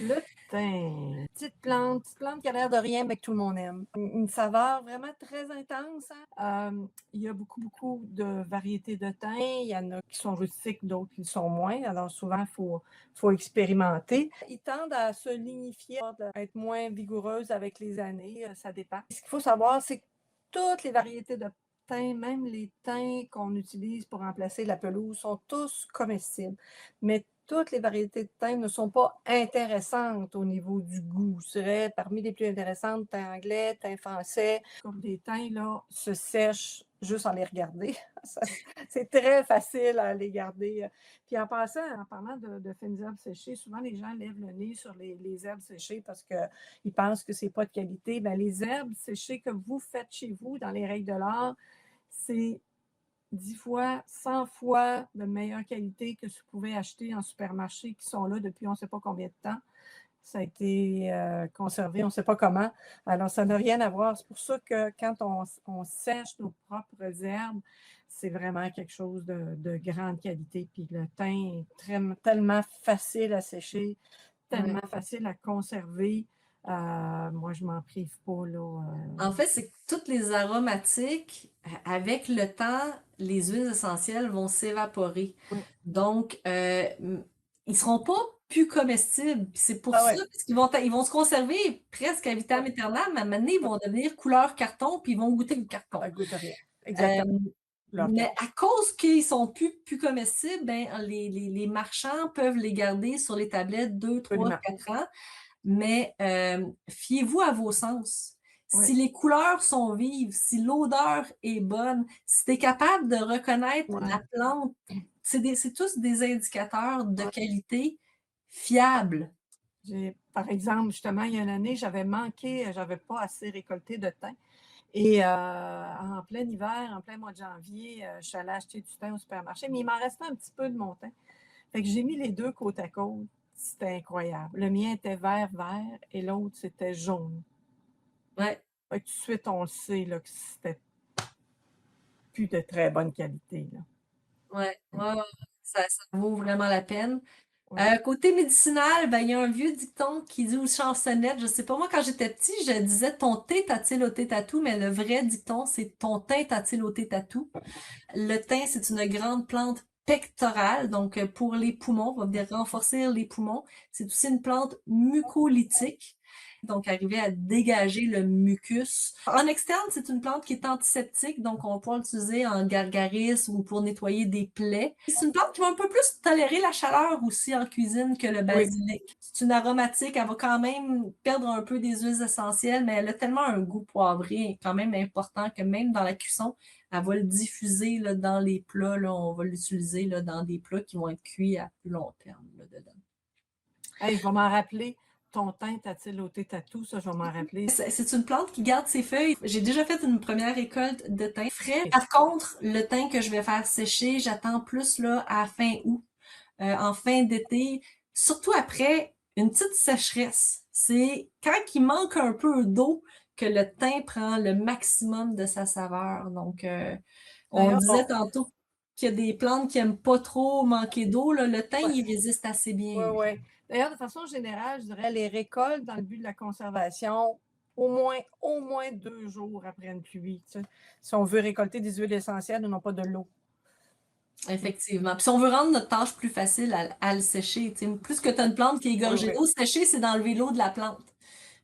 Le thym, petite plante qui a l'air de rien, mais que tout le monde aime. Une saveur vraiment très intense, hein. Il y a beaucoup de variétés de thym. Il y en a qui sont rustiques, d'autres qui le sont moins. Alors souvent, faut expérimenter. Ils tendent à se lignifier, à être moins vigoureuses avec les années. Ça dépend. Ce qu'il faut savoir, c'est que toutes les variétés de thym, même les thym qu'on utilise pour remplacer la pelouse, sont tous comestibles. Mais toutes les variétés de thym ne sont pas intéressantes au niveau du goût. Je dirais parmi les plus intéressantes, thym anglais, thym français. Comme des thym, là, se sèchent juste en les regarder. C'est très facile à les garder. Puis en passant, en parlant de fines herbes séchées, souvent les gens lèvent le nez sur les herbes séchées parce qu'ils pensent que c'est pas de qualité. Bien, les herbes séchées que vous faites chez vous dans les règles de l'art, c'est 10 fois, 100 fois de meilleure qualité que ce que vous pouvez acheter en supermarché qui sont là depuis on ne sait pas combien de temps. Ça a été conservé, on ne sait pas comment. Alors, ça n'a rien à voir. C'est pour ça que quand on sèche nos propres herbes, c'est vraiment quelque chose de grande qualité. Puis le thym est tellement facile à sécher, tellement facile à conserver. Moi, je ne m'en prive pas, là. En fait, c'est que toutes les aromatiques, avec le temps, les huiles essentielles vont s'évaporer. Oui. Donc, ils seront pas plus comestibles. Puis c'est pour Ah ça, ouais, parce ils vont se conserver presque à vitam ouais, aeternam, mais à un moment donné, ils vont devenir couleur carton, puis ils vont goûter le carton. ça goûte à rien. Euh, Exactement. Leur mais carte. à cause qu'ils sont plus comestibles, ben, les marchands peuvent les garder sur les tablettes 2, 3, Absolument. 4 ans. Mais fiez-vous à vos sens. Oui. Si les couleurs sont vives, si l'odeur est bonne, si tu es capable de reconnaître la Ouais. plante, c'est tous des indicateurs de Ouais. qualité fiables. Par exemple, justement, il y a une année, j'avais pas assez récolté de thym. Et en plein hiver, en plein mois de janvier, je suis allée acheter du thym au supermarché, mais il m'en restait un petit peu de mon thym. Fait que j'ai mis les deux côte à côte. C'était incroyable. Le mien était vert et l'autre, c'était jaune. Ouais, Fait que tout de suite, on le sait là, que c'était plus de très bonne qualité. Là. ouais, ça vaut vraiment la peine. Oui. Côté médicinal, ben, il y a un vieux dicton qui dit aux chansonnettes, je sais pas, moi, quand j'étais petit, je disais ton thé t'a-t-il ôté tatou, mais le vrai dicton, c'est ton teint t'a-t-il ôté tatou. Le thym, c'est une grande plante pectorale, donc pour les poumons, va venir renforcer les poumons. C'est aussi une plante mucolytique, donc arriver à dégager le mucus. En externe, c'est une plante qui est antiseptique, donc on peut l'utiliser en gargarisme ou pour nettoyer des plaies. C'est une plante qui va un peu plus tolérer la chaleur aussi en cuisine que le Oui. basilic. C'est une aromatique, elle va quand même perdre un peu des huiles essentielles, mais elle a tellement un goût poivré quand même important que même dans la cuisson, elle va le diffuser là, dans les plats. Là, on va l'utiliser là, dans des plats qui vont être cuits à plus long terme là, dedans. Hey, je vais m'en rappeler. Ton teint t'a-t-il ôté tatou? Ça, je vais m'en rappeler. C'est une plante qui garde ses feuilles. J'ai déjà fait une première récolte de thym frais. Par contre, le thym que je vais faire sécher, j'attends plus là à fin août, en fin d'été, surtout après une petite sécheresse. C'est quand il manque un peu d'eau que le thym prend le maximum de sa saveur. Donc, on D'ailleurs, disait tantôt qu'il y a des plantes qui aiment pas trop manquer d'eau. Là. Le thym, ouais, il résiste assez bien, ouais, lui. ouais. D'ailleurs, de façon générale, je dirais les récoltes dans le but de la conservation, au moins 2 jours après une pluie. Tu sais. Si on veut récolter des huiles essentielles, nous n'avons pas de l'eau. Effectivement. Puis si on veut rendre notre tâche plus facile à le sécher, plus que tu as une plante qui est Oui, gorgée oui. d'eau, sécher, c'est d'enlever l'eau de la plante.